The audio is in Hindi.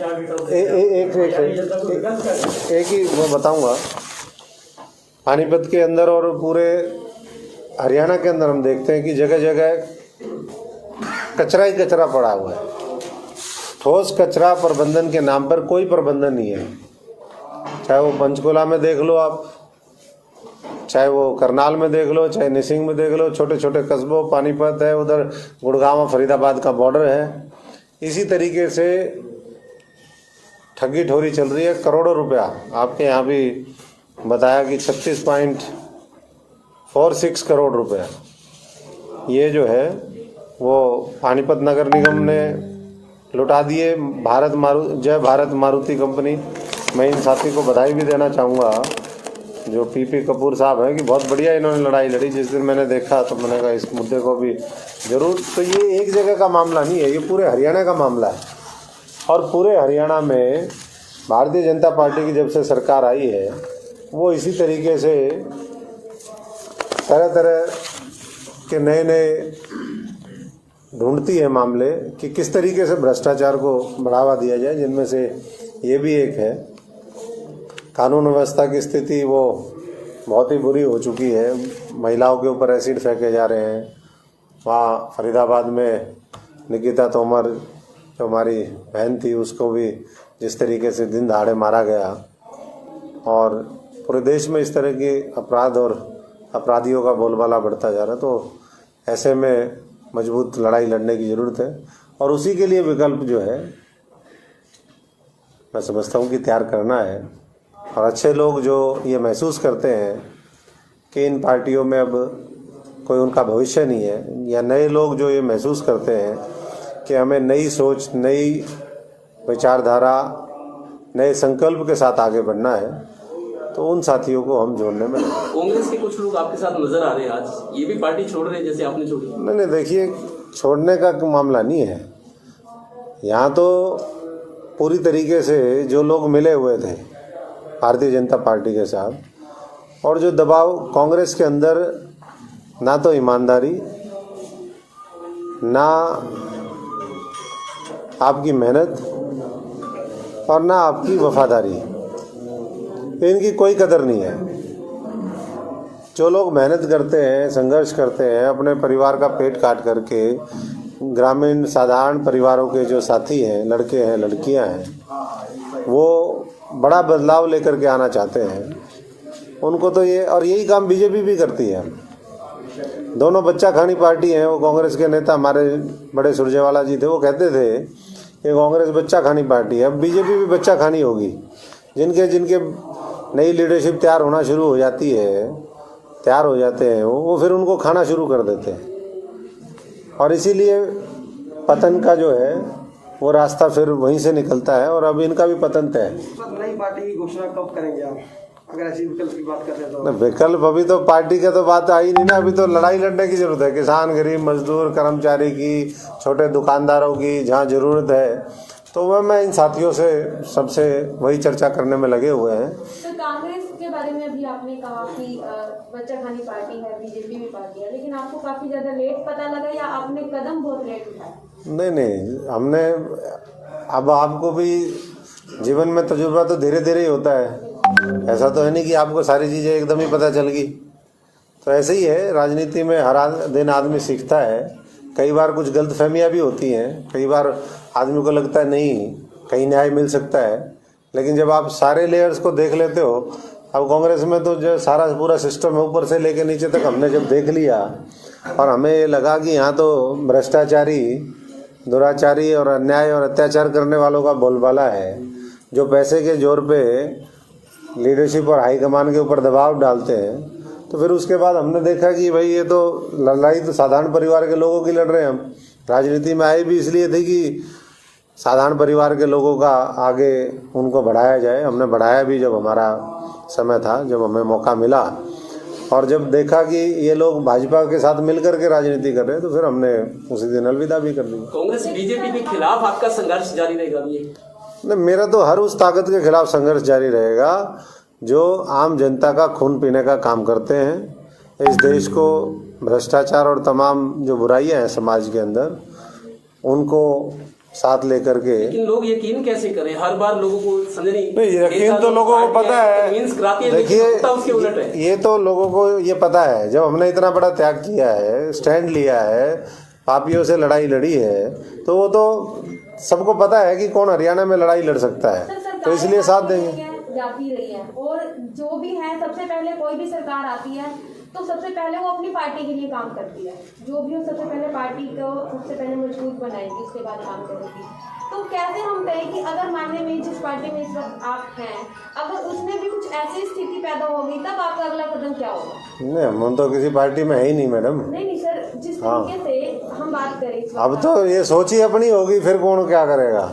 एक ही मैं बताऊंगा। पानीपत के अंदर और पूरे हरियाणा के अंदर हम देखते हैं कि जगह जगह कचरा ही कचरा पड़ा हुआ है। ठोस कचरा प्रबंधन के नाम पर कोई प्रबंधन नहीं है। चाहे वो पंचकुला में देख लो आप, चाहे वो करनाल में देख लो, चाहे निसिंग में देख लो, छोटे छोटे कस्बों, पानीपत है, उधर गुड़गांव फरीदाबाद का बॉर्डर है। इसी तरीके से ठगी ठोरी चल रही है। करोड़ों रुपया आपके यहाँ भी बताया कि 36.46 करोड़ रुपया ये जो है वो पानीपत नगर निगम ने लुटा दिए। जय भारत मारुति कंपनी। मैं इन साथी को बधाई भी देना चाहूँगा जो पीपी कपूर साहब हैं कि बहुत बढ़िया इन्होंने लड़ाई लड़ी। जिस दिन मैंने देखा तो मैंने कहा इस मुद्दे को भी ज़रूर। तो ये एक जगह का मामला नहीं है, ये पूरे हरियाणा का मामला है। और पूरे हरियाणा में भारतीय जनता पार्टी की जब से सरकार आई है वो इसी तरीके से तरह तरह के नए नए ढूंढती है मामले कि किस तरीके से भ्रष्टाचार को बढ़ावा दिया जाए, जिनमें से ये भी एक है। कानून व्यवस्था की स्थिति वो बहुत ही बुरी हो चुकी है। महिलाओं के ऊपर एसिड फेंके जा रहे हैं। वहाँ फरीदाबाद में निकिता तोमर जो हमारी बहन थी उसको भी जिस तरीके से दिन दहाड़े मारा गया, और पूरे देश में इस तरह के अपराध और अपराधियों का बोलबाला बढ़ता जा रहा है। तो ऐसे में मजबूत लड़ाई लड़ने की ज़रूरत है। और उसी के लिए विकल्प जो है मैं समझता हूँ कि तैयार करना है। और अच्छे लोग जो ये महसूस करते हैं कि इन पार्टियों में अब कोई उनका भविष्य नहीं है, या नए लोग जो ये महसूस करते हैं कि हमें नई सोच, नई विचारधारा, नए संकल्प के साथ आगे बढ़ना है, तो उन साथियों को हम जोड़ने में लगे। कांग्रेस के कुछ लोग आपके साथ नजर आ रहे हैं, आज ये भी पार्टी छोड़ रहे हैं जैसे आपने छोड़ी। नहीं, देखिए छोड़ने का मामला नहीं है। यहाँ तो पूरी तरीके से जो लोग मिले हुए थे भारतीय जनता पार्टी के साथ, और जो दबाव कांग्रेस के अंदर, ना तो ईमानदारी, ना आपकी मेहनत और ना आपकी वफादारी, इनकी कोई कदर नहीं है। जो लोग मेहनत करते हैं, संघर्ष करते हैं, अपने परिवार का पेट काट करके, ग्रामीण साधारण परिवारों के जो साथी हैं, लड़के हैं, लड़कियां हैं, वो बड़ा बदलाव लेकर के आना चाहते हैं, उनको तो ये, और यही काम बीजेपी भी करती है। दोनों बच्चा खानी पार्टी हैं। वो कांग्रेस के नेता हमारे बड़े सुरजेवाला जी थे, वो कहते थे कि कांग्रेस बच्चा खानी पार्टी है। अब बीजेपी भी बच्चा खानी होगी। जिनके जिनके नई लीडरशिप तैयार होना शुरू हो जाती है, तैयार हो जाते हैं, वो फिर उनको खाना शुरू कर देते हैं। और इसीलिए पतन का जो है वो रास्ता फिर वहीं से निकलता है। और अब इनका भी पतन तय है। नई पार्टी की घोषणा कब करेंगे आप, अगर ऐसी विकल्प की बात कर रहे हैं तो? विकल्प अभी तो पार्टी का तो बात आई नहीं ना। अभी तो लड़ाई लड़ने की जरूरत है। किसान, गरीब, मजदूर, कर्मचारी की, छोटे दुकानदारों की जहाँ जरूरत है, तो वह मैं इन साथियों से सबसे वही चर्चा करने में लगे हुए हैं। तो कांग्रेस के बारे में अभी आपने कहा कि बच्चा खानी पार्टी है, बीजेपी भी पार्टी है, लेकिन आपको काफी ज्यादा लेट पता लगा या आपने कदम बहुत लेट उठाया? नहीं, हमने, अब आपको भी जीवन में तजुर्बा तो धीरे धीरे ही होता है। ऐसा तो है नहीं कि आपको सारी चीज़ें एकदम ही पता चल गई। तो ऐसे ही है, राजनीति में हर दिन आदमी सीखता है। कई बार कुछ गलतफहमियां भी होती हैं, कई बार आदमी को लगता है नहीं कहीं न्याय मिल सकता है, लेकिन जब आप सारे लेयर्स को देख लेते हो, अब कांग्रेस में तो जो सारा पूरा सिस्टम है ऊपर से लेकर नीचे तक हमने जब देख लिया, और हमें ये लगा कि यहाँ तो भ्रष्टाचारी, दुराचारी और अन्याय और अत्याचार करने वालों का बोलबाला है, जो पैसे के जोर पे लीडरशिप और हाईकमान के ऊपर दबाव डालते हैं। तो फिर उसके बाद हमने देखा कि भाई ये तो लड़ाई तो साधारण परिवार के लोगों की लड़ रहे हैं। हम राजनीति में आए भी इसलिए थे कि साधारण परिवार के लोगों का आगे उनको बढ़ाया जाए। हमने बढ़ाया भी जब हमारा समय था, जब हमें मौका मिला, और जब देखा कि ये लोग भाजपा के साथ मिलकर के राजनीति कर रहे हैं, तो फिर हमने उसी दिन अलविदा भी कर दी। कांग्रेस बीजेपी के खिलाफ आपका संघर्ष जारी रहेगा? नहीं, मेरा तो हर उस ताकत के खिलाफ संघर्ष जारी रहेगा जो आम जनता का खून पीने का काम करते हैं। इस देश को भ्रष्टाचार और तमाम जो बुराइयां हैं समाज के अंदर, उनको साथ लेकर के। लेकिन लोग यकीन कैसे करें? हर बार लोगों को समझ नहीं, यकीन तो लोगों को पता है। देखिए, उसके उलट है। ये तो लोगों को ये पता है, जब हमने इतना बड़ा त्याग किया है, स्टैंड लिया है, पापियों से लड़ाई लड़ी है, तो वो तो सबको पता है कि कौन हरियाणा में लड़ाई लड़ सकता है, तो इसलिए साथ देंगे। जाती रही है और जो भी है, सबसे पहले कोई भी सरकार आती है तो सबसे पहले वो अपनी पार्टी के लिए काम करती है। जो भी हो सबसे पहले पार्टी को सबसे पहले मजबूत बनाएगी, उसके बाद काम करेगी। तो कैसे हम कहें कि अगर मानने में जिस पार्टी में इस वक्त आप हैं, अगर उसमें भी कुछ ऐसी स्थिति पैदा हो गई, तब आपका अगला कदम क्या होगा? नहीं, हम तो किसी पार्टी में है ही नहीं मैडम। नहीं सर, जिस तरीके से हम बात करें अब तो ये सोच ही अपनी होगी, फिर कौन क्या करेगा।